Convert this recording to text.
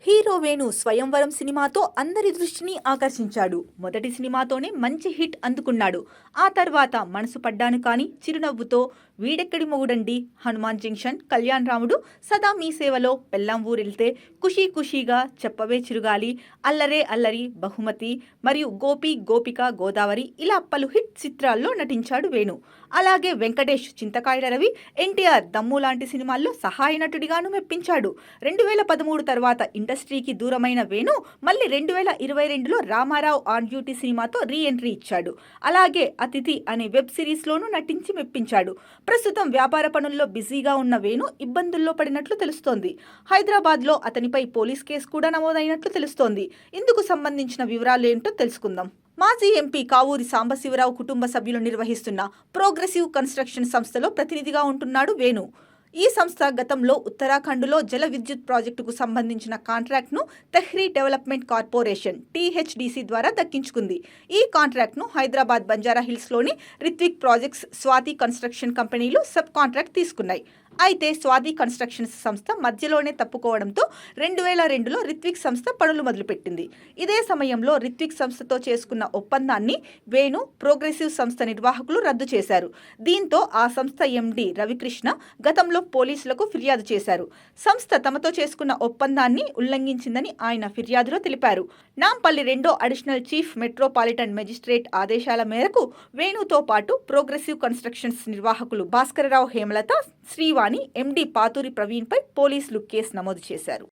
Hero Venu స్వయంవరం సినిమాతో అందరి దృష్టిని ఆకర్షించాడు. మొదటి సినిమాతోనే మంచి హిట్ అందుకున్నాడు. ఆ తర్వాత మనసు పడ్డాను కానీ, చిరునవ్వుతో, వీడెక్కడి మొగుడండి, హనుమాన్ జంక్షన్, కళ్యాణ్ రాముడు, సదా మీ సేవలో, పెళ్ళాం ఊరెళ్తే, ఖుషీ ఖుషీగా, చెప్పవే చిరుగాలి, అల్లరే అల్లరి, బహుమతి మరియు గోపి గోపిక గోదావరి ఇలా పలు హిట్ చిత్రాల్లో నటించాడు వేణు. అలాగే వెంకటేష్, చింతకాయల రవి, ఎన్టీఆర్, దమ్ము లాంటి సినిమాల్లో సహాయ నటుడిగాను మెప్పించాడు. 2013 తర్వాత ఇండస్ట్రీకి దూరమైన వేణు మళ్ళీ 2022లో రామారావు ఆన్ డ్యూటీ సినిమాతో రీ ఎంట్రీ ఇచ్చాడు. అలాగే అతిథి అనే వెబ్ సిరీస్లోనూ నటించి మెప్పించాడు. ప్రస్తుతం వ్యాపార పనుల్లో బిజీగా ఉన్న వేణు ఇబ్బందుల్లో పడినట్లు తెలుస్తోంది. హైదరాబాద్లో అతనిపై పోలీస్ కేసు కూడా నమోదైనట్లు తెలుస్తోంది. ఇందుకు సంబంధించిన వివరాలు ఏంటో తెలుసుకుందాం. మాజీ ఎంపీ కావూరి సాంబశివరావు కుటుంబ సభ్యులు నిర్వహిస్తున్న ప్రోగ్రెసివ్ కన్స్ట్రక్షన్ సంస్థలో ప్రతినిధిగా ఉంటున్నాడు వేణు. ఈ సంస్థ గతంలో ఉత్తరాఖండ్లో జల విద్యుత్ ప్రాజెక్టుకు సంబంధించిన కాంట్రాక్ట్ను తెహ్రీ డెవలప్మెంట్ కార్పొరేషన్ (THDC) ద్వారా దక్కించుకుంది. ఈ కాంట్రాక్ట్ను హైదరాబాద్ బంజారా హిల్స్లోని రిత్విక్ ప్రాజెక్ట్స్, స్వాతి కన్స్ట్రక్షన్ కంపెనీలు సబ్ కాంట్రాక్ట్ తీసుకున్నాయి. అయితే స్వాతి కన్స్ట్రక్షన్స్ సంస్థ మధ్యలోనే తప్పుకోవడంతో 2002లో రిత్విక్ సంస్థ పనులు మొదలుపెట్టింది. ఇదే సమయంలో రిత్విక్ సంస్థతో చేసుకున్న ఒప్పందాన్ని వేణు, ప్రోగ్రెసివ్ సంస్థ నిర్వాహకులు రద్దు చేశారు. దీంతో ఆ సంస్థ ఎండీ రవికృష్ణ గతంలో పోలీసులకు ఫిర్యాదు చేశారు. సంస్థ తమతో చేసుకున్న ఒప్పందాన్ని ఉల్లంఘించిందని ఆయన ఫిర్యాదులో తెలిపారు. నాంపల్లి 2వ అడిషనల్ చీఫ్ మెట్రోపాలిటన్ మెజిస్ట్రేట్ ఆదేశాల మేరకు వేణుతో పాటు ప్రోగ్రెసివ్ కన్స్ట్రక్షన్స్ నిర్వాహకులు భాస్కరరావు హేమలత, శ్రీవాణి, ఎండీ పాతూరి ప్రవీణ్పై పోలీసులు కేసు నమోదు చేశారు.